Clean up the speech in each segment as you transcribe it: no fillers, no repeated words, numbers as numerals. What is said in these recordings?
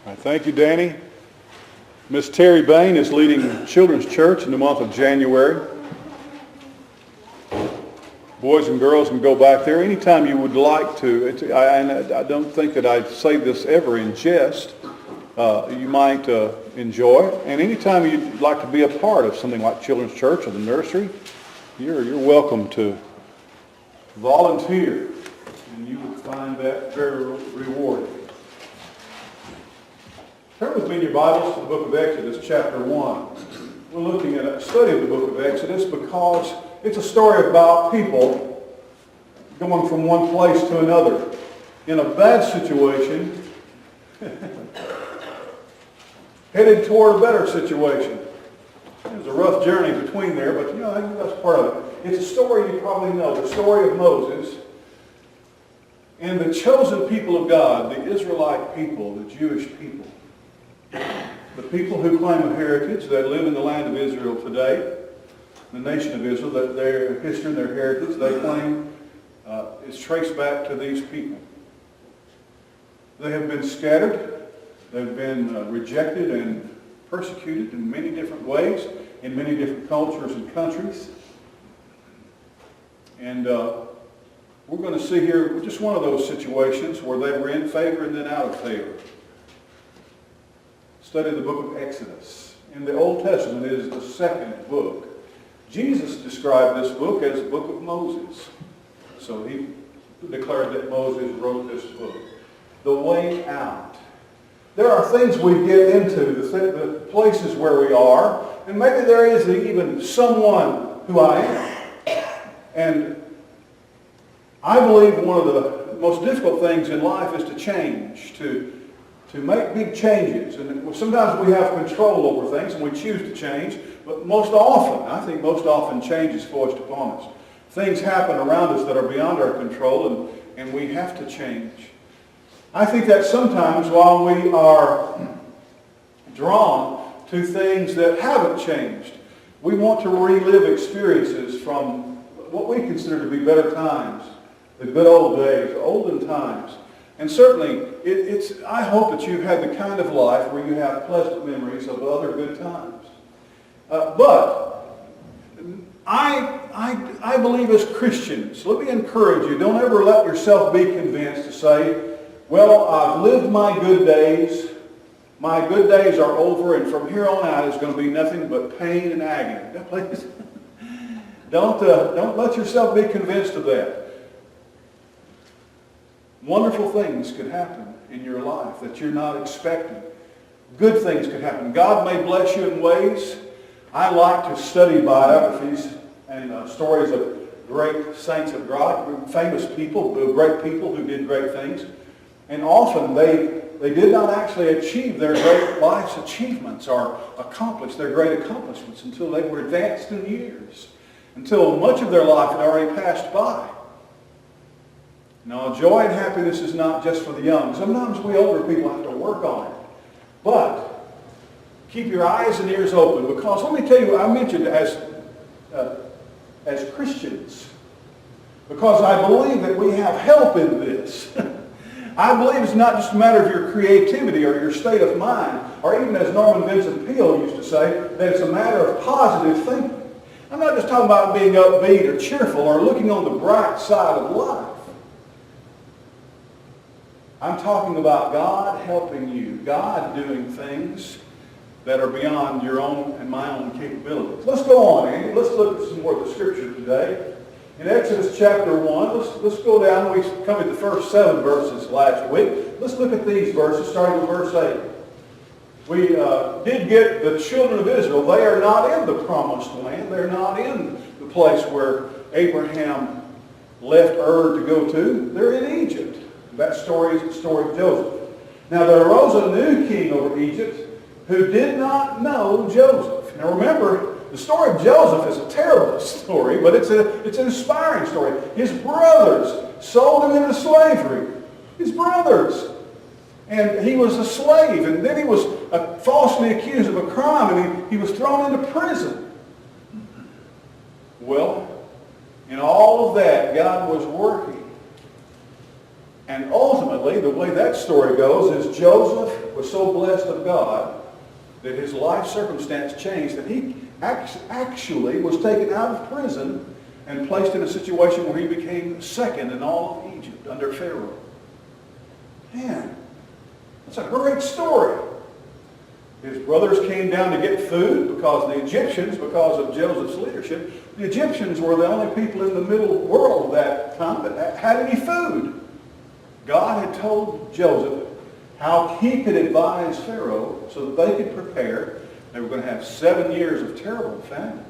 All right, thank you, Danny. Miss Terry Bain is leading Children's Church in the month of January. Boys and girls can go back there anytime you would like to. I don't think that I say this ever in jest. You might enjoy it. And anytime you'd like to be a part of something like Children's Church or the nursery, you're welcome to volunteer. And you would find that very rewarding. Turn with me in your Bibles to the book of Exodus, chapter 1. We're looking at a study of the book of Exodus because it's a story about people going from one place to another in a bad situation, headed toward a better situation. There's a rough journey between there, but I think that's part of it. It's a story you probably know, the story of Moses and the chosen people of God, the Israelite people, the Jewish people. The people who claim a heritage, that live in the land of Israel today, the nation of Israel, that their history and their heritage, they claim is traced back to these people. They have been scattered. They've been rejected and persecuted in many different ways, in many different cultures and countries. And we're going to see here just one of those situations where they were in favor and then out of favor. Study the book of Exodus. In the Old Testament, it is the second book. Jesus described this book as the book of Moses. So he declared that Moses wrote this book. The way out. There are things we get into, the places where we are, and maybe there is even someone who I am. And I believe one of the most difficult things in life is to change, to make big changes. And sometimes we have control over things and we choose to change, but most often change is forced upon us. Things happen around us that are beyond our control and we have to change. I think that sometimes while we are drawn to things that haven't changed, we want to relive experiences from what we consider to be better times, the good old days, olden times. And certainly, I hope that you've had the kind of life where you have pleasant memories of other good times. But I believe as Christians, let me encourage you, don't ever let yourself be convinced to say, well, I've lived my good days are over, and from here on out it's going to be nothing but pain and agony. Please, don't let yourself be convinced of that. Wonderful things could happen in your life that you're not expecting. Good things could happen. God may bless you in ways. I like to study biographies and stories of great saints of God, famous people, great people who did great things. And often they did not actually achieve their great life's achievements or accomplish their great accomplishments until they were advanced in years, until much of their life had already passed by. Now, joy and happiness is not just for the young. Sometimes we older people have to work on it. But keep your eyes and ears open, because let me tell you, I mentioned as Christians, because I believe that we have help in this. I believe it's not just a matter of your creativity or your state of mind, or even as Norman Vincent Peale used to say, that it's a matter of positive thinking. I'm not just talking about being upbeat or cheerful or looking on the bright side of life. I'm talking about God helping you, God doing things that are beyond your own and my own capabilities. Let's go on, Andy. Let's look at some more of the Scripture today. In Exodus chapter 1, let's go down. We covered the first 7 verses last week. Let's look at these verses, starting with verse 8. We did get the children of Israel. They are not in the promised land. They're not in the place where Abraham left Ur to go to. They're in Egypt. That story is the story of Joseph. Now there arose a new king over Egypt who did not know Joseph. Now remember, the story of Joseph is a terrible story, but it's an inspiring story. His brothers sold him into slavery. His brothers. And he was a slave, and then he was falsely accused of a crime, and he was thrown into prison. Well, in all of that, God was working And ultimately, the way that story goes is Joseph was so blessed of God that his life circumstance changed, that he actually was taken out of prison and placed in a situation where he became second in all of Egypt under Pharaoh. Man, that's a great story. His brothers came down to get food because the Egyptians, because of Joseph's leadership, the Egyptians were the only people in the middle world at that time that had any food. God had told Joseph how he could advise Pharaoh so that they could prepare. They were going to have 7 years of terrible famine.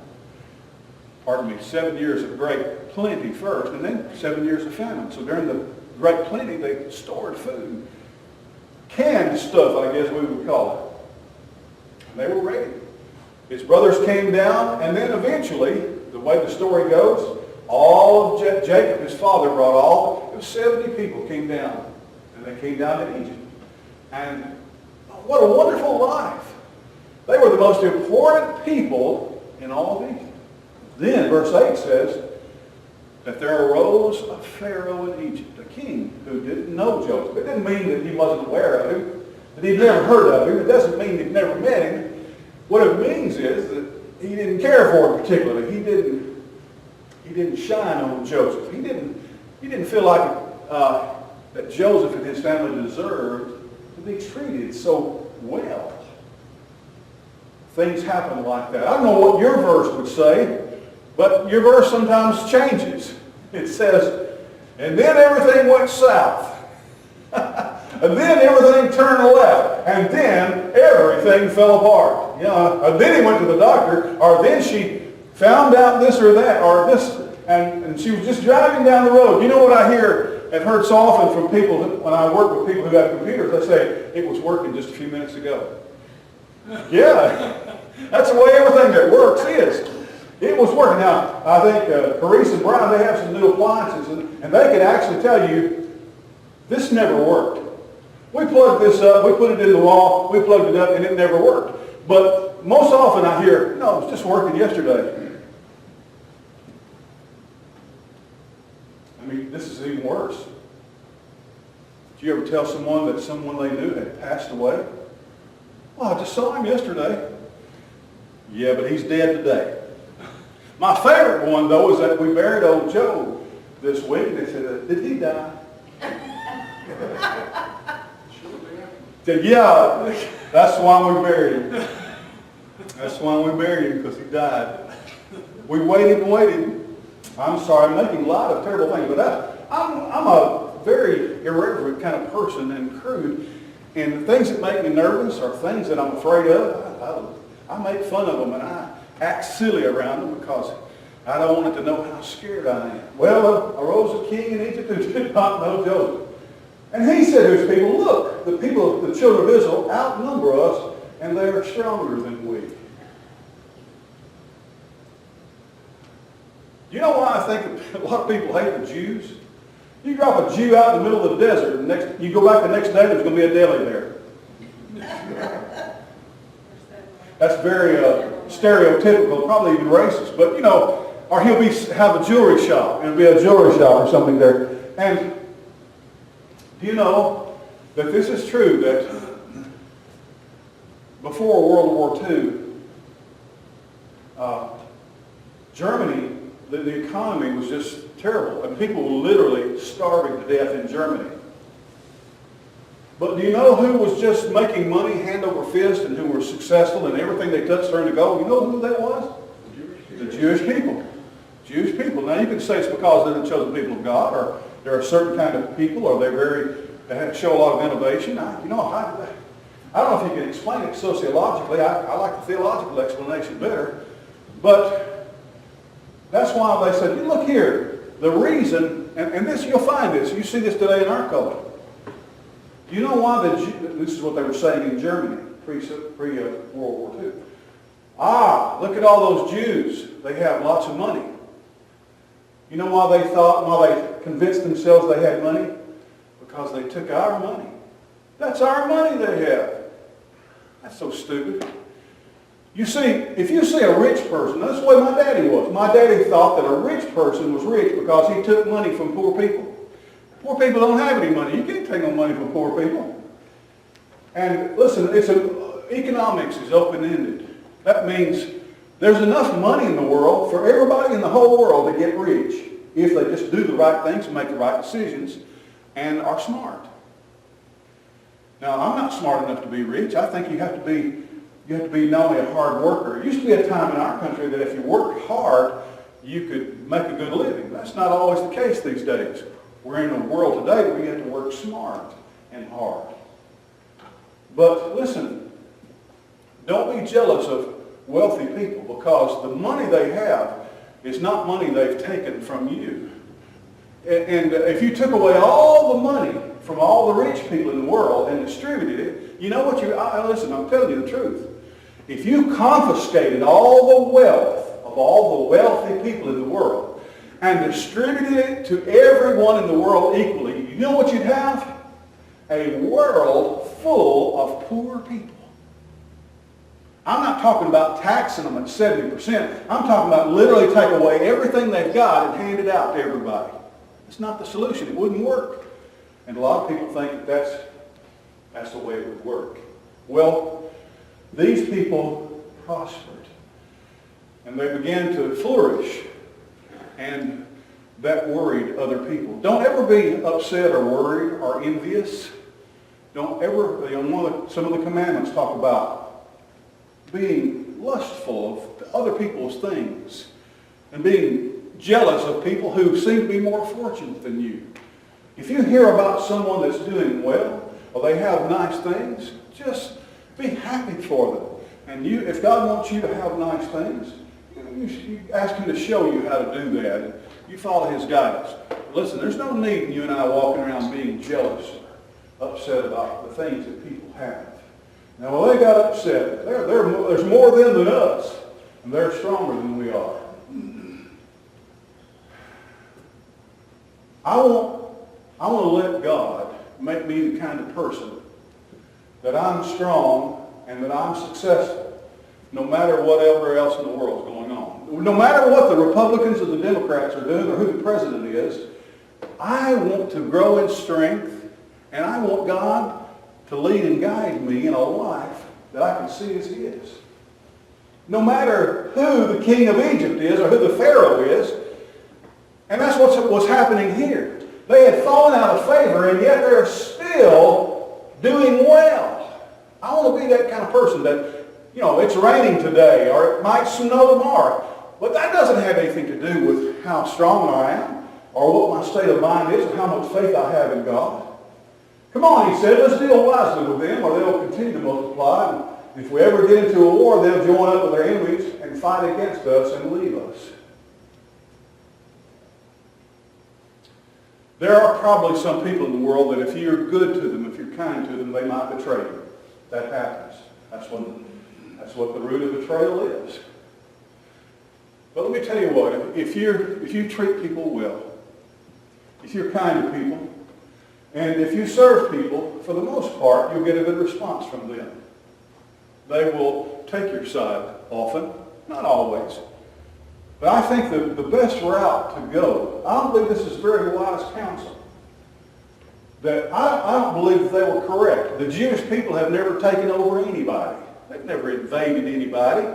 7 years of great plenty first, and then 7 years of famine. So during the great plenty, they stored food. Canned stuff, I guess we would call it. And they were ready. His brothers came down, and then eventually, the way the story goes, all of Jacob, his father, brought 70 people came down. And they came down to Egypt. And what a wonderful life. They were the most important people in all of Egypt. Then, verse 8 says that there arose a Pharaoh in Egypt, a king who didn't know Joseph. It didn't mean that he wasn't aware of him, that he'd never heard of him. It doesn't mean he'd never met him. What it means is that he didn't care for him particularly. He didn't shine on Joseph. He didn't feel like that Joseph and his family deserved to be treated so well. Things happen like that. I don't know what your verse would say, but your verse sometimes changes. It says, and then everything went south. And then everything turned left. And then everything fell apart. And then he went to the doctor, or then she found out this or that, or this, and she was just driving down the road. You know what I hear and heard so often from people when I work with people who have computers? They say, it was working just a few minutes ago. Yeah, that's the way everything that works is. It was working. Now, I think Carice and Brian, they have some new appliances, and they can actually tell you, this never worked. We plugged this up, we put it in the wall, we plugged it up, and it never worked. But most often I hear, no, it was just working yesterday. I mean, this is even worse. Did you ever tell someone that someone they knew had passed away? Well, I just saw him yesterday. Yeah, but he's dead today. My favorite one, though, is that we buried old Joe this week. And they said, did he die? Said, yeah, that's why we buried him. That's why we buried him, because he died. We waited and waited. I'm sorry, I'm making light of terrible things, but I'm a very irreverent kind of person and crude. And the things that make me nervous are things that I'm afraid of. I make fun of them and I act silly around them because I don't want it to know how scared I am. Well, arose a king in Egypt who did not know Joseph. And he said to his people, look, the people of the children of Israel outnumber us and they are stronger than we. You know why I think a lot of people hate the Jews? You drop a Jew out in the middle of the desert, and you go back the next day, there's going to be a deli there. That's very stereotypical, probably even racist. But, or he'll have a jewelry shop. It'll be a jewelry shop or something there. And do you know that this is true, that before World War II, Germany, the economy was just terrible, and people were literally starving to death in Germany. But do you know who was just making money hand over fist and who were successful and everything they touched turned to gold? You know who that was? The Jewish people. Jewish people. Now you can say it's because they're the chosen people of God, or they're a certain kind of people, or they show a lot of innovation. I don't know if you can explain it sociologically. I like the theological explanation better. But that's why they said, look here, the reason, and this, you'll find this, you see this today in our culture. Do you know why this is what they were saying in Germany pre-World War II? Look at all those Jews. They have lots of money. You know why they convinced themselves they had money? Because they took our money. That's our money they have. That's so stupid. You see, if you see a rich person, that's the way my daddy was. My daddy thought that a rich person was rich because he took money from poor people. Poor people don't have any money. You can't take no money from poor people. And listen, economics is open-ended. That means there's enough money in the world for everybody in the whole world to get rich if they just do the right things and make the right decisions and are smart. Now, I'm not smart enough to be rich. I think you have to be not only a hard worker. It used to be a time in our country that if you worked hard, you could make a good living. That's not always the case these days. We're in a world today where you have to work smart and hard. But listen, don't be jealous of wealthy people, because the money they have is not money they've taken from you. And if you took away all the money from all the rich people in the world and distributed it, you know what listen, I'm telling you the truth. If you confiscated all the wealth of all the wealthy people in the world and distributed it to everyone in the world equally, you know what you'd have? A world full of poor people. I'm not talking about taxing them at 70%. I'm talking about literally take away everything they've got and hand it out to everybody. It's not the solution. It wouldn't work. And a lot of people think that that's the way it would work. Well, these people prospered. And they began to flourish. And that worried other people. Don't ever be upset or worried or envious. Don't ever, some of the commandments talk about being lustful of other people's things and being jealous of people who seem to be more fortunate than you. If you hear about someone that's doing well or they have nice things, just be happy for them. And if God wants you to have nice things, you ask Him to show you how to do that. You follow His guidance. Listen, there's no need in you and I walking around being jealous or upset about the things that people have. Now, when they got upset, there's more of them than us, and they're stronger than we are. I want to let God make me the kind of person that I'm strong and that I'm successful, no matter whatever else in the world is going on. No matter what the Republicans or the Democrats are doing or who the president is, I want to grow in strength, and I want God to lead and guide me in a life that I can see as His. No matter who the king of Egypt is or who the Pharaoh is, and that's what's happening here. They had fallen out of favor, and yet they're still doing well. I want to be that kind of person that, it's raining today or it might snow tomorrow, but that doesn't have anything to do with how strong I am or what my state of mind is or how much faith I have in God. Come on, He said, let's deal wisely with them or they'll continue to multiply. And if we ever get into a war, they'll join up with their enemies and fight against us and leave us. There are probably some people in the world that if you're good to them, if you're kind to them, they might betray you. That happens. That's what the root of betrayal is. But let me tell you what, if you treat people well, if you're kind to people, and if you serve people, for the most part, you'll get a good response from them. They will take your side often, not always. But I think the best route to go, I don't believe this is very wise counsel. That I don't believe that they were correct. The Jewish people have never taken over anybody. They've never invaded anybody,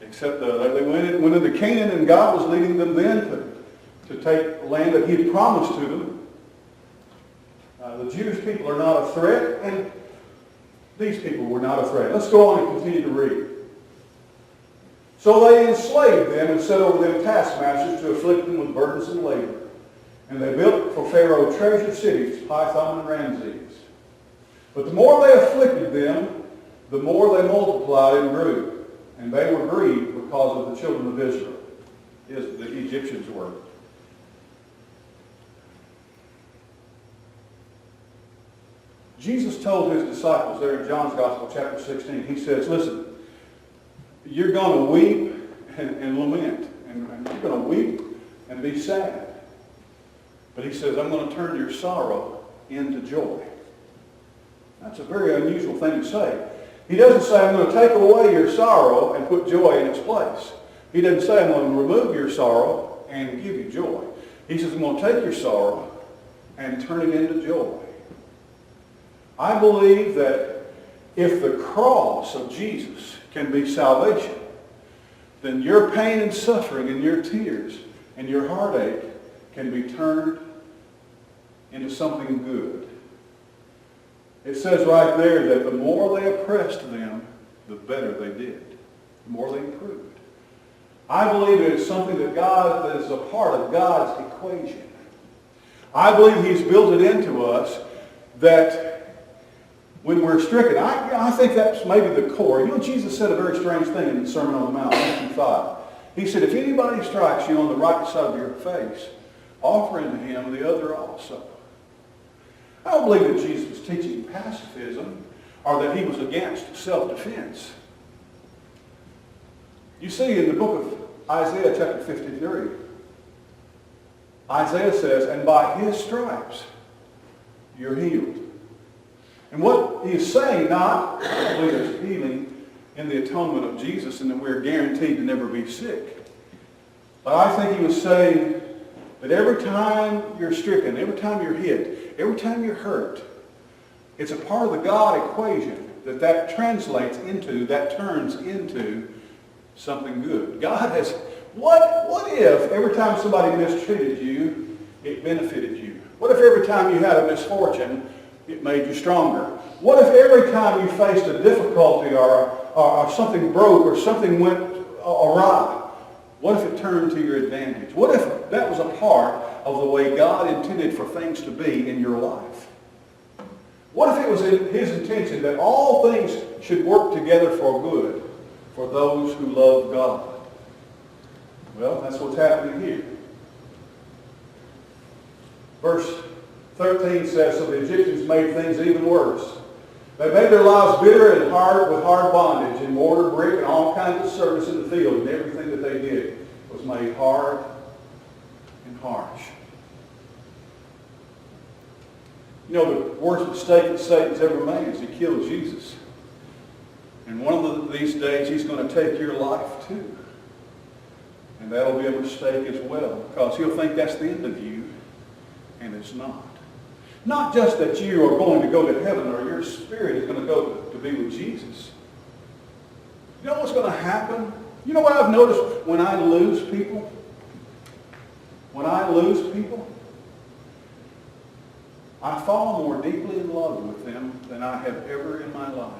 except they went into Canaan, and God was leading them then to take land that He had promised to them. The Jewish people are not a threat, and these people were not a threat. Let's go on and continue to read. So they enslaved them and set over them taskmasters to afflict them with burdens and labor. And they built for Pharaoh treasure cities, Pithom and Ramses. But the more they afflicted them, the more they multiplied and grew. And they were grieved because of the children of Israel, as the Egyptians were. Jesus told His disciples there in John's Gospel, chapter 16, He says, listen, you're going to weep and lament, and you're going to weep and be sad. But He says, I'm going to turn your sorrow into joy. That's a very unusual thing to say. He doesn't say, I'm going to take away your sorrow and put joy in its place. He doesn't say, I'm going to remove your sorrow and give you joy. He says, I'm going to take your sorrow and turn it into joy. I believe that if the cross of Jesus can be salvation, then your pain and suffering and your tears and your heartache can be turned into something good. It says right there that the more they oppressed them, the better they did. The more they improved. I believe it is something that is a part of God's equation. I believe He's built it into us that when we're stricken, I think that's maybe the core. You know, Jesus said a very strange thing in the Sermon on the Mount, Matthew 5. He said, if anybody strikes you on the right side of your face, offer unto him the other also. I don't believe that Jesus was teaching pacifism or that He was against self-defense. You see in the book of Isaiah chapter 53, Isaiah says, and by His stripes you're healed. And what he is saying, not I believe there's healing in the atonement of Jesus and that we're guaranteed to never be sick. But I think he was saying that every time you're stricken, every time you're hit, every time you're hurt, it's a part of the God equation that translates into, that turns into something good. God has, what if every time somebody mistreated you, it benefited you? What if every time you had a misfortune, it made you stronger? What if every time you faced a difficulty or something broke or something went awry, what if it turned to your advantage? What if that was a part of the way God intended for things to be in your life? What if it was His intention that all things should work together for good for those who love God? Well, that's what's happening here. Verse 13 says, so the Egyptians made things even worse. They made their lives bitter and hard with hard bondage and mortar, brick, and all kinds of service in the field, and everything that they did was made hard and harsh. You know, the worst mistake that Satan's ever made is he killed Jesus. And one of these days he's going to take your life too. And that'll be a mistake as well, because he'll think that's the end of you, and it's not. Not just that you are going to go to heaven or your spirit is going to go to be with Jesus. You know what's going to happen? You know what I've noticed when I lose people? When I lose people, I fall more deeply in love with them than I have ever in my life.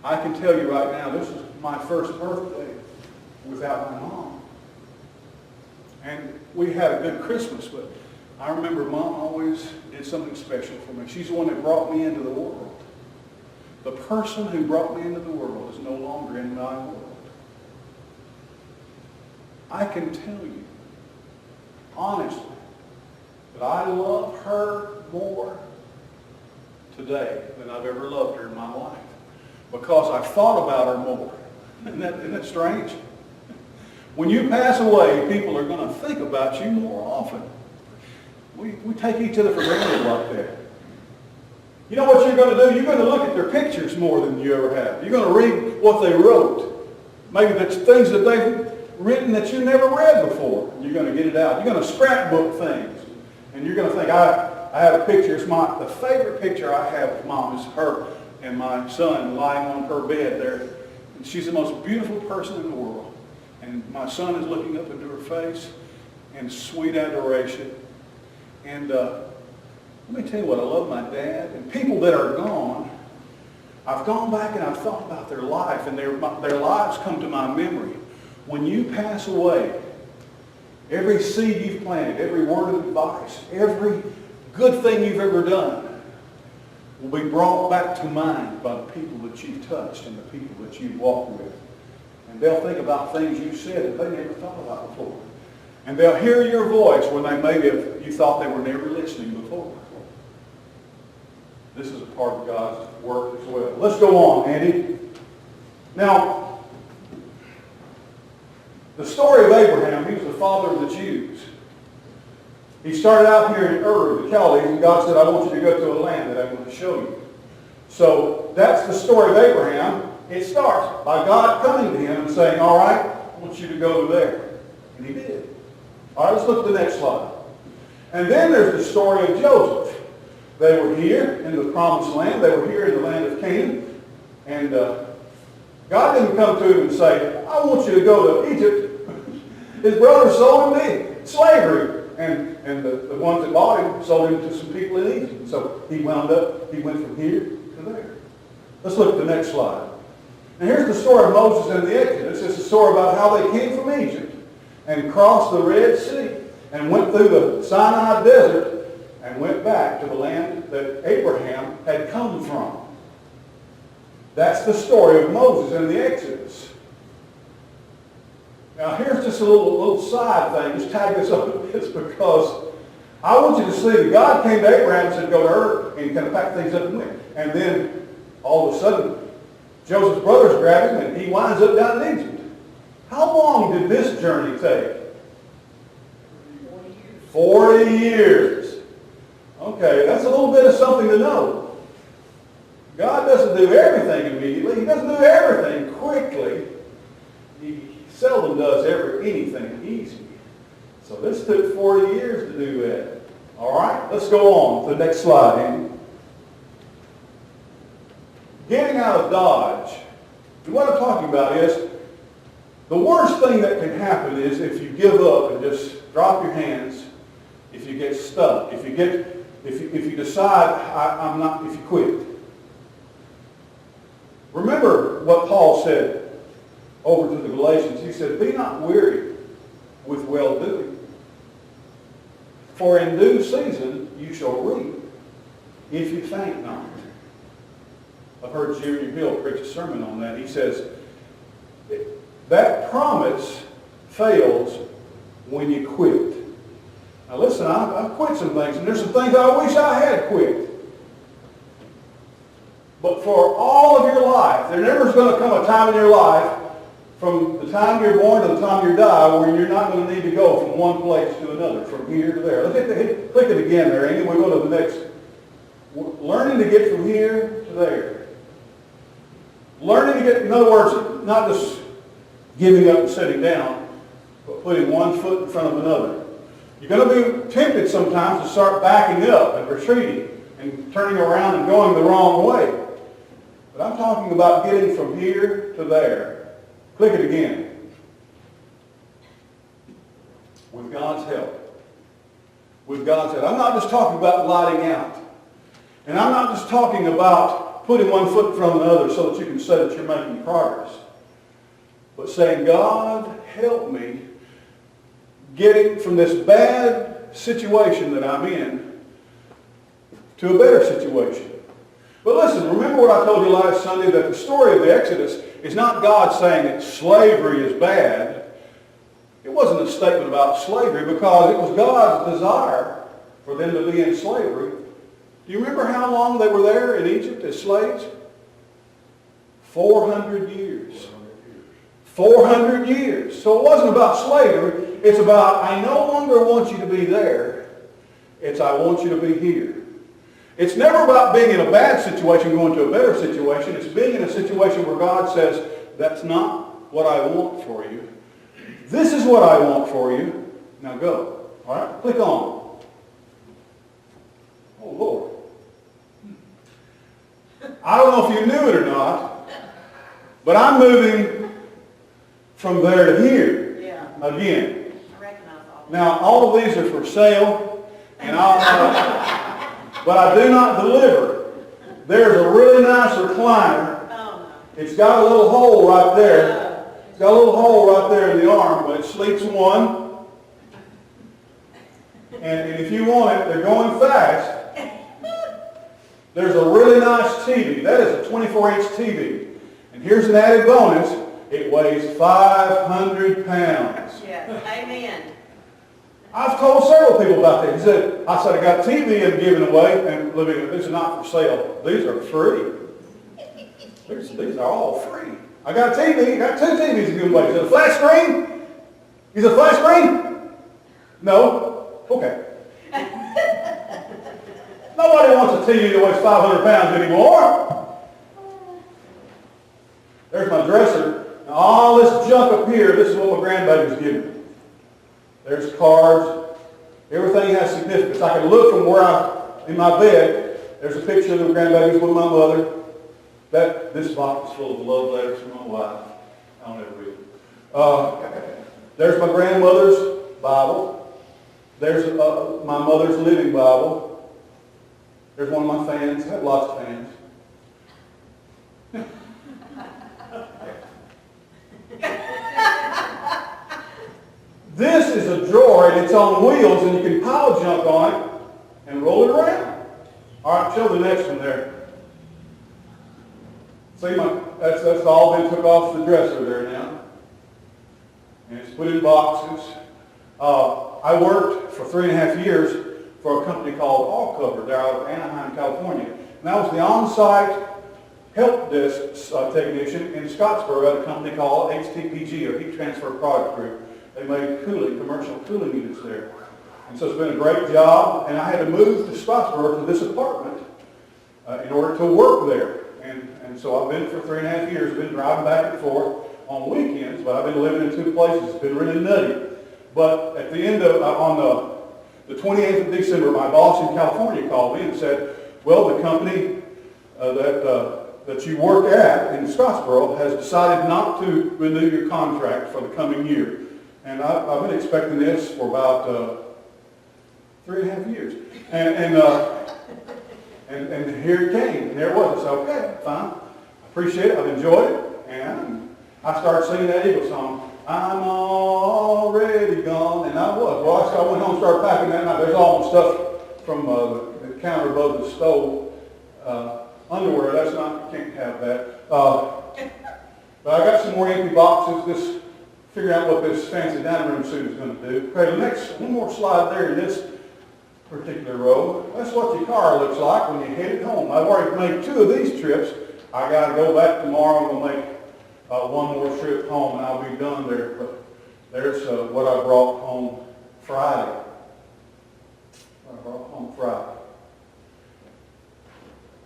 I can tell you right now, this is my first birthday without my mom. And we had a good Christmas, but I remember Mom always did something special for me. She's the one that brought me into the world. The person who brought me into the world is no longer in my world. I can tell you, honestly, that I love her more today than I've ever loved her in my life, because I've thought about her more. Isn't that strange? When you pass away, people are going to think about you more often. We take each other for granted like that. You know what you're going to do? You're going to look at their pictures more than you ever have. You're going to read what they wrote. Maybe that's things that they've written that you never read before. You're going to get it out. You're going to scrapbook things. And you're going to think, I have a picture. It's the favorite picture I have of Mom is her and my son lying on her bed there. And she's the most beautiful person in the world. And my son is looking up into her face in sweet adoration. And let me tell you what, I love my dad. And people that are gone, I've gone back and I've thought about their life, and their lives come to my memory. When you pass away, every seed you've planted, every word of advice, every good thing you've ever done will be brought back to mind by the people that you've touched and the people that you've walked with. And they'll think about things you said that they never thought about before. And they'll hear your voice when they maybe you thought they were never listening before. This is a part of God's work as well. Let's go on, Andy. Now, the story of Abraham, he was the father of the Jews. He started out here in Ur, the Chaldees, and God said, I want you to go to a land that I'm going to show you. So that's the story of Abraham. It starts by God coming to him and saying, all right, I want you to go there. And he did. All right, let's look at the next slide. And then there's the story of Joseph. They were here in the promised land. They were here in the land of Canaan. And God didn't come to him and say, I want you to go to Egypt. His brothers sold him to slavery. And the ones that bought him sold him to some people in Egypt. So he went from here to there. Let's look at the next slide. And here's the story of Moses and the Exodus. It's a story about how they came from Egypt and crossed the Red Sea and went through the Sinai desert and went back to the land that Abraham had come from. That's the story of Moses and the Exodus. Now here's just a little side thing. Just tag this up with this because I want you to see that God came to Abraham and said, go to Ur and kind of pack things up and went. And then all of a sudden, Joseph's brothers grab him and he winds up down in Egypt. How long did this journey take? 40 years. Okay, that's a little bit of something to know. God doesn't do everything immediately. He doesn't do everything quickly. He seldom does anything easy. So this took 40 years to do that. All right, let's go on to the next slide, Andy. Getting out of Dodge. And what I'm talking about is the worst thing that can happen is if you give up and just drop your hands, if you get stuck, if you decide if you quit. Remember what Paul said over to the Galatians. He said, be not weary with well-doing, for in due season you shall reap if you faint not. I've heard Junior Hill preach a sermon on that. He says, that promise fails when you quit. Now listen, I've quit some things, and there's some things I wish I had quit. But for all of your life, there never is going to come a time in your life, from the time you're born to the time you die, where you're not going to need to go from one place to another, from here to there. Let's click it again there, Andy. We'll go to the next. Learning to get from here to there. Learning to get, in other words, not just giving up and sitting down, but putting one foot in front of another. You're going to be tempted sometimes to start backing up and retreating and turning around and going the wrong way. But I'm talking about getting from here to there. Click it again. With God's help. With God's help. I'm not just talking about lighting out. And I'm not just talking about putting one foot in front of another so that you can say that you're making progress. But saying, God, help me getting from this bad situation that I'm in to a better situation. But listen, remember what I told you last Sunday, that the story of the Exodus is not God saying that slavery is bad. It wasn't a statement about slavery because it was God's desire for them to be in slavery. Do you remember how long they were there in Egypt as slaves? 400 years. 400 years. So it wasn't about slavery. It's about, I no longer want you to be there. It's, I want you to be here. It's never about being in a bad situation going to a better situation. It's being in a situation where God says, that's not what I want for you. This is what I want for you. Now go. All right? Click on. Oh, Lord. I don't know if you knew it or not, but I'm moving from there to here again. Now, all of these are for sale, and but I do not deliver. There's a really nice recliner. It's got a little hole right there. It's got a little hole right there in the arm, but it sleeps one. And if you want it, they're going fast. There's a really nice TV. That is a 24-inch TV. And here's an added bonus. It weighs 500 pounds. Yes, amen. I've told several people about that. I said, I got TV I'm giving away, and these are not for sale. These are free. These are all free. I got a TV. I got two TVs to give away. Is it a flat screen? Is it a flat screen? No? Okay. Nobody wants a TV that weighs 500 pounds anymore. There's my dresser. Now, all this junk up here, this is what my grandbaby's giving me. There's cards. Everything has significance. I can look from where I'm in my bed. There's a picture of the grandbabies with my mother. This box is full of love letters from my wife. I don't ever read them. There's my grandmother's Bible. There's my mother's living Bible. There's one of my fans. I have lots of fans. This is a drawer and it's on wheels and you can pile junk on it and roll it around. All right, show the next one there. See, that's all been took off the dresser there now. And it's put in boxes. I worked for 3.5 years for a company called All Cover there out of Anaheim, California. And I was the on-site help desk technician in Scottsboro at a company called HTPG, or Heat Transfer Product Group. They made commercial cooling units there. And so it's been a great job, and I had to move to Scottsboro to this apartment in order to work there. And so I've been for 3.5 years, been driving back and forth on weekends, but I've been living in 2 places. It's been really nutty. But at the end of, on the 28th of December, my boss in California called me and said, well, the company that you work at in Scottsboro has decided not to renew your contract for the coming year. And I've been expecting this for about 3.5 years. And here it came, and there it was. I said, okay, fine. I appreciate it. I've enjoyed it. And I started singing that Eagle song, I'm already gone. And I was. Well, I went home and started packing that night. There's all my stuff from the counter above the stove. Underwear, that's not, you can't have that. But I got some more empty boxes. Just figuring out what this fancy dining room suit is going to do. Okay, the next, one more slide there in this particular row. That's what your car looks like when you headed home. I've already made 2 of these trips. I got to go back tomorrow and we'll make one more trip home and I'll be done there. But there's what I brought home Friday.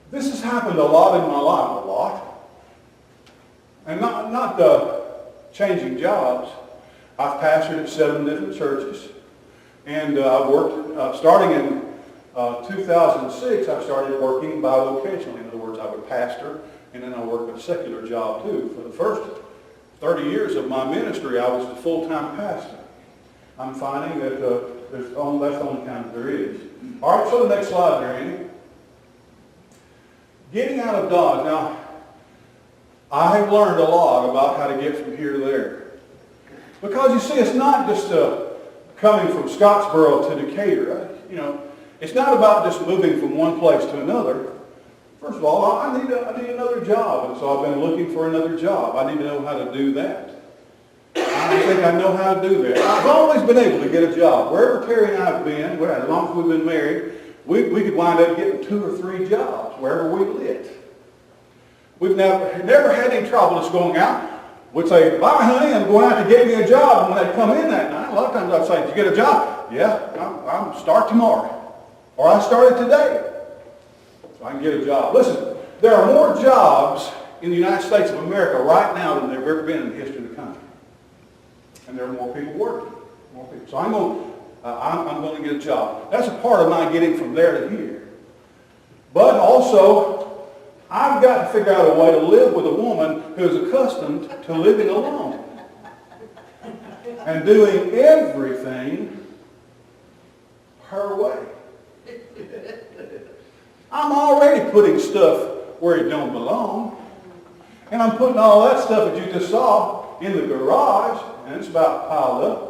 This has happened a lot in my life, a lot. And not changing jobs. I've pastored at 7 different churches. And I've worked, starting in 2006, I started working bivocationally. In other words, I would pastor, and then I worked a secular job too. For the first 30 years of my ministry, I was the full-time pastor. I'm finding that that's the only kind that there is. All right, so the next slide there, Andy. Getting out of Dodge. Now, I have learned a lot about how to get from here to there. Because you see, it's not just coming from Scottsboro to Decatur. It's not about just moving from one place to another. First of all, I need another job, and so I've been looking for another job. I need to know how to do that. I think I know how to do that. I've always been able to get a job. Wherever Terry and I have been, as long as we've been married, we could wind up getting 2 or 3 jobs wherever we lived. We've never had any trouble just going out. We'd say, bye, honey, I'm going out to get me a job. And when they'd come in that night, a lot of times I'd say, did you get a job? Yeah, I'm start tomorrow. Or I started today. So I can get a job. Listen, there are more jobs in the United States of America right now than there have ever been in the history of the country. And there are more people working. More people. So I'm going to get a job. That's a part of my getting from there to here. But also, I've got to figure out a way to live with a woman who is accustomed to living alone and doing everything her way. I'm already putting stuff where it don't belong. And I'm putting all that stuff that you just saw in the garage, and it's about piled up.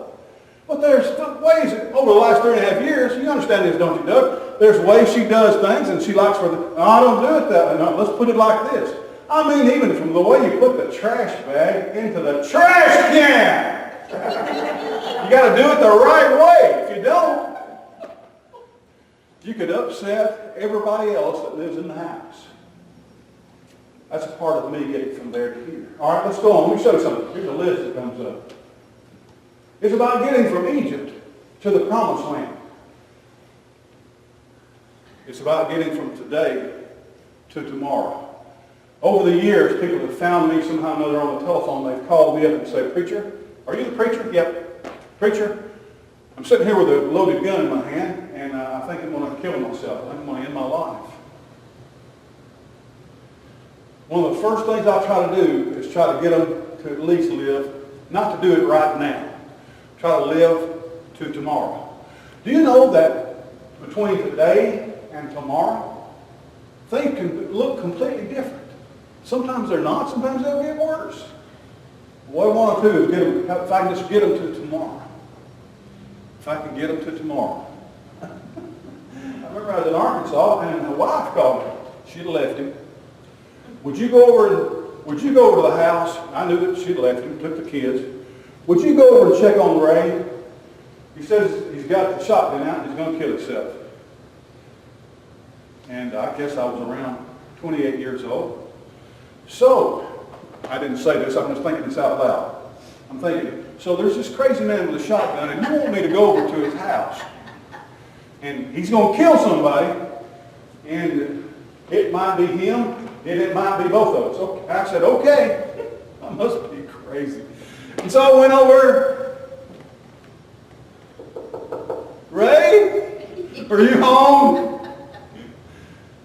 But there's ways, over the last 3.5 years, you understand this, don't you, Doug? There's ways she does things, and she likes I don't do it that way. No, let's put it like this. I mean, even from the way you put the trash bag into the trash can. You got to do it the right way. If you don't, you could upset everybody else that lives in the house. That's a part of me getting from there to here. All right, let's go on. Let me show you something. Here's a list that comes up. It's about getting from Egypt to the Promised Land. It's about getting from today to tomorrow. Over the years, people have found me somehow or another on the telephone. They've called me up and said, preacher, are you the preacher? Yep. Preacher, I'm sitting here with a loaded gun in my hand, and I think I'm going to kill myself. I think I'm going to end my life. One of the first things I try to do is try to get them to at least live, not to do it right now. Try to live to tomorrow. Do you know that between today and tomorrow, things can look completely different? Sometimes they're not. Sometimes they'll get worse. What I want to do is get them, if I can just get them to tomorrow. If I can get them to tomorrow. I remember I was in Arkansas, and my wife called me. She'd left him. Would you go over to the house? I knew that she'd left him, took the kids. Would you go over and check on Ray? He says he's got the shotgun out and he's going to kill himself. And I guess I was around 28 years old. So, I didn't say this, I'm just thinking this out loud. I'm thinking, so there's this crazy man with a shotgun, and you want me to go over to his house. And he's going to kill somebody, and it might be him, and it might be both of us. Okay. I said, okay, I must be crazy. And so I went over. Ray, are you home?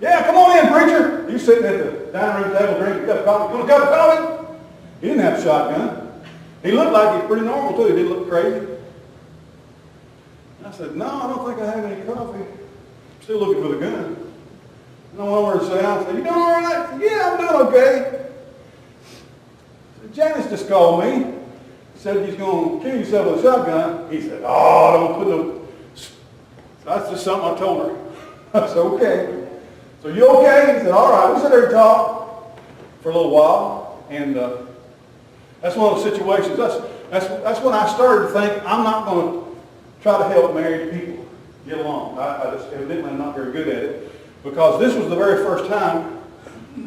Yeah, come on in, preacher. He's sitting at the dining room table drinking a cup of coffee. You want a cup of coffee? He didn't have a shotgun. He looked like he's pretty normal, too. He didn't look crazy. I said, no, I don't think I have any coffee. I'm still looking for the gun. And I went over and sat down and said, you doing all right? I said, yeah, I'm doing okay. I said, Janice just called me. Said he's going to kill himself with a shotgun. He said, oh, don't put no... So that's just something I told her. I said, okay. So you okay? He said, all right. We sat there and talked for a little while. And that's one of those situations. That's when I started to think, I'm not going to try to help married people get along. I just evidently I'm not very good at it. Because this was the very first time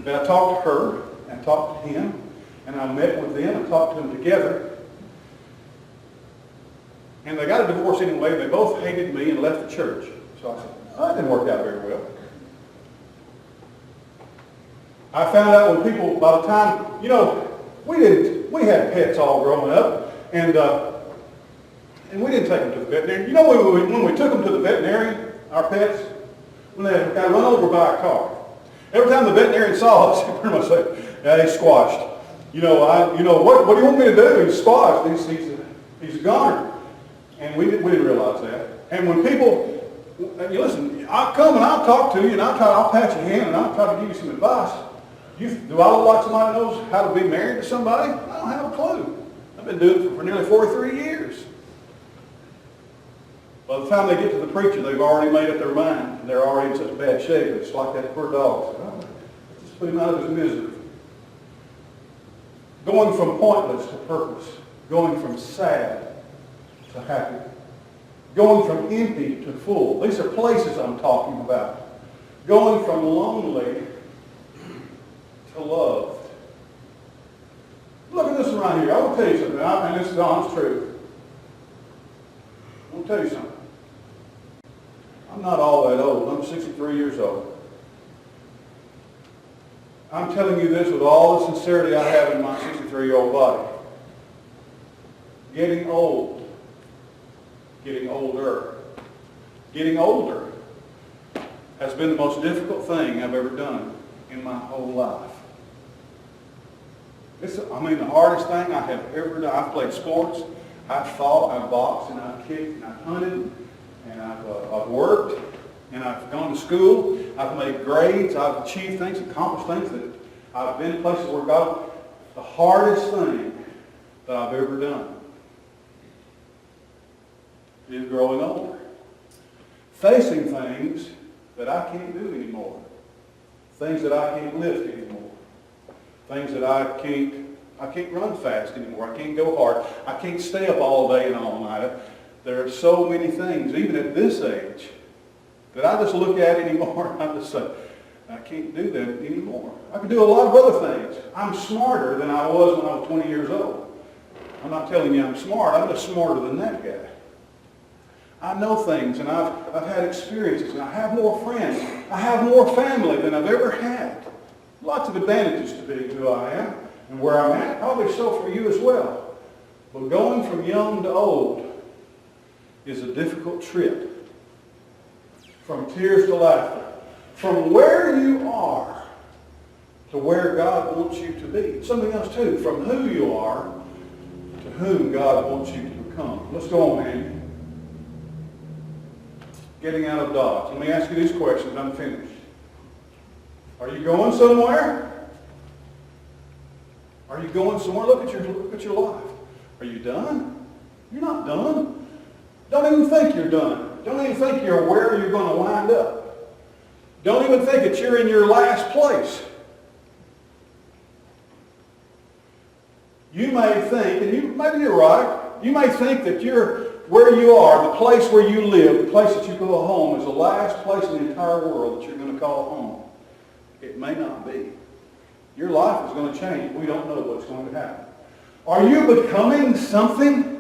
that I talked to her and talked to him. And I met with them and talked to them together. And they got a divorce anyway. They both hated me and left the church. So I said, oh, that didn't work out very well. I found out when people, by the time, we had pets all growing up, and we didn't take them to the veterinarian. You know, when we took them to the veterinarian, our pets, when they got run over by a car, every time the veterinarian saw us, he pretty much said, yeah, he's squashed. What do you want me to do? He's squashed. He's a goner. And we didn't realize that. And when people, listen, I'll come and I'll talk to you and I'll pat your hand and I'll try to give you some advice. Do I look like somebody who knows how to be married to somebody? I don't have a clue. I've been doing it for nearly 43 years. By the time they get to the preacher, they've already made up their mind and they're already in such bad shape. It's like that poor dog. So, let's just put him out of his misery. Going from pointless to purpose. Going from sad to happy. Going from empty to full. These are places I'm talking about. Going from lonely to loved. Look at this one right here. I will tell you something, and this is honest truth. I will tell you something. I'm not all that old. I'm 63 years old. I'm telling you this with all the sincerity I have in my 63-year-old body. Getting old. Getting older. Getting older has been the most difficult thing I've ever done in my whole life. The hardest thing I have ever done. I've played sports, I've fought, I've boxed, and I've kicked, and I've hunted, and I've worked, and I've gone to school, I've made grades, I've achieved things, accomplished things, that I've been places where God, the hardest thing that I've ever done is growing older. Facing things that I can't do anymore. Things that I can't lift anymore. Things that I can't run fast anymore. I can't go hard. I can't stay up all day and all night. There are so many things, even at this age, that I just look at anymore and I just say, I can't do that anymore. I can do a lot of other things. I'm smarter than I was when I was 20 years old. I'm not telling you I'm smart. I'm just smarter than that guy. I know things, and I've had experiences, and I have more friends. I have more family than I've ever had. Lots of advantages to being who I am and where I'm at. Probably so for you as well. But going from young to old is a difficult trip. From tears to laughter. From where you are to where God wants you to be. Something else too. From who you are to whom God wants you to become. Let's go on, Andy. Getting out of Dodge. Let me ask you these questions. I'm finished. Are you going somewhere? Are you going somewhere? Look at your life. Are you done? You're not done. Don't even think you're done. Don't even think you're where you're going to wind up. Don't even think that you're in your last place. You may think, and maybe you're right, you may think that you're where you are, the place where you live, the place that you call home, is the last place in the entire world that you're going to call home. It may not be. Your life is going to change. We don't know what's going to happen. Are you becoming something?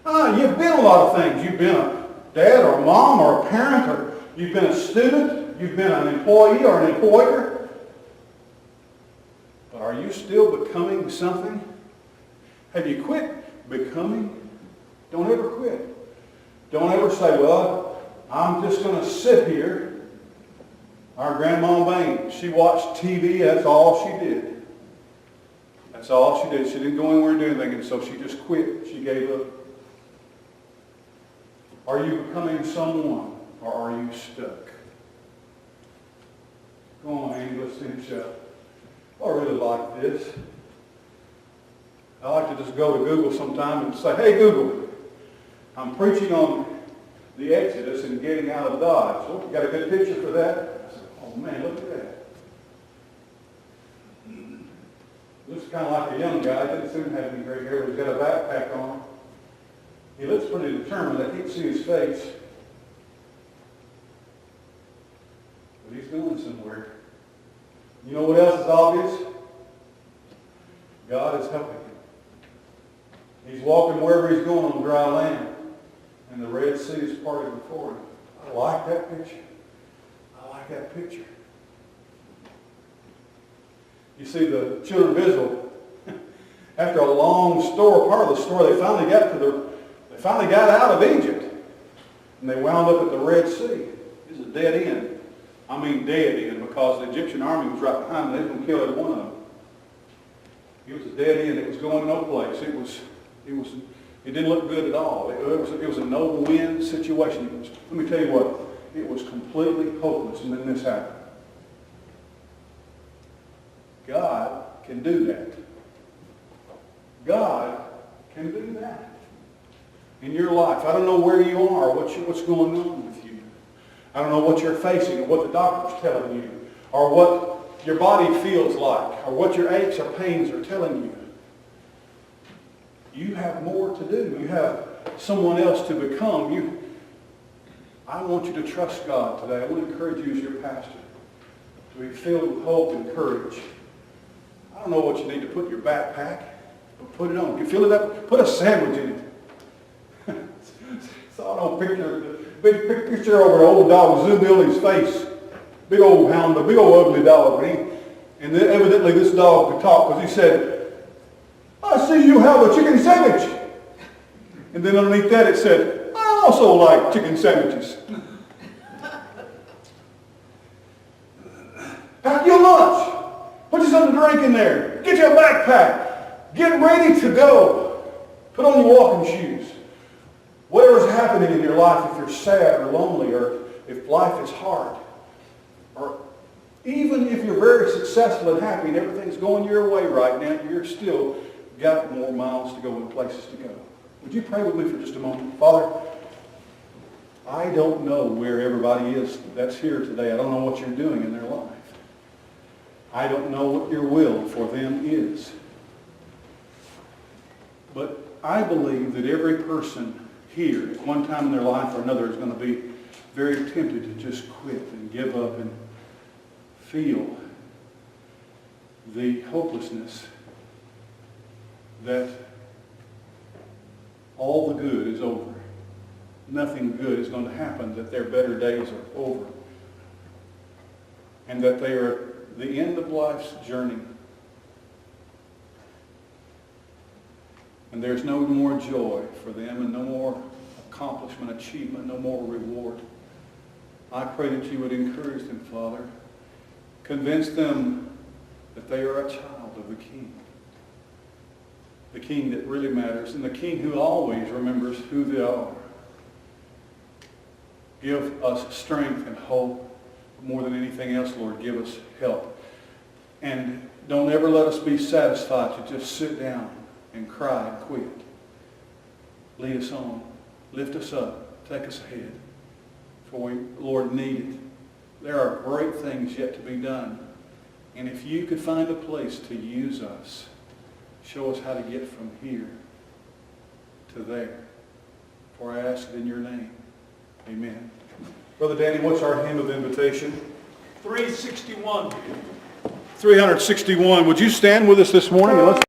You've been a lot of things. You've been a dad or a mom or a parent, or you've been a student, you've been an employee or an employer. But are you still becoming something? Have you quit becoming? Don't ever quit. Don't ever say, well, I'm just going to sit here. Our grandma Bain, she watched TV. That's all she did. That's all she did. She didn't go anywhere and do anything, and so she just quit. She gave up. Are you becoming someone, or are you stuck? Go on, Andy, let's finish up. I really like this. I like to just go to Google sometime and say, hey, Google, I'm preaching on the Exodus and getting out of Dodge. Oh, you got a good picture for that? I said, oh, man, look at that. Looks kind of like a young guy. He didn't seem to have any gray hair, but he's got a backpack on. He looks pretty determined. I can't see his face. But he's going somewhere. You know what else is obvious? God is helping him. He's walking wherever he's going on dry land. And the Red Sea is parted before him. I like that picture. I like that picture. You see, the children of Israel, after a long part of the story, they finally got out of Egypt. And they wound up at the Red Sea. It was a dead end. I mean dead end, because the Egyptian army was right behind them. They was going to kill every one of them. It was a dead end. It was going no place. It didn't look good at all. It was a no-win situation. Let me tell you what, it was completely hopeless, and then this happened. God can do that. God can do that in your life. I don't know where you are, what's going on with you. I don't know what you're facing, or what the doctor's telling you, or what your body feels like, or what your aches or pains are telling you. You have more to do. You have someone else to become. I want you to trust God today. I want to encourage you as your pastor to be filled with hope and courage. I don't know what you need to put in your backpack, but put it on. You fill it up, put a sandwich in it. So I don't picture over an old dog, zoom in his face. Big old hound, a big old ugly dog. And then evidently this dog could talk, because he said, I see you have a chicken sandwich. And then underneath that it said, I also like chicken sandwiches. Pack your lunch. Put you something to drink in there. Get your backpack. Get ready to go. Put on your walking shoes. Whatever's happening in your life, if you're sad or lonely, or if life is hard, or even if you're very successful and happy and everything's going your way right now, you're still got more miles to go and places to go. Would you pray with me for just a moment? Father, I don't know where everybody is that's here today. I don't know what you're doing in their life. I don't know what your will for them is. But I believe that every person here at one time in their life or another is going to be very tempted to just quit and give up and feel the hopelessness that all the good is over. Nothing good is going to happen, that their better days are over. And that they are at the end of life's journey. And there's no more joy for them and no more accomplishment, achievement, no more reward. I pray that you would encourage them, Father. Convince them that they are a child of the King. The King that really matters, and the King who always remembers who they are. Give us strength and hope. More than anything else, Lord, give us help. And don't ever let us be satisfied to just sit down and cry and quit. Lead us on. Lift us up. Take us ahead. For we, Lord, need it. There are great things yet to be done. And if you could find a place to use us, show us how to get from here to there. For I ask it in your name. Amen. Brother Danny, what's our hymn of invitation? 361. 361. Would you stand with us this morning? And let's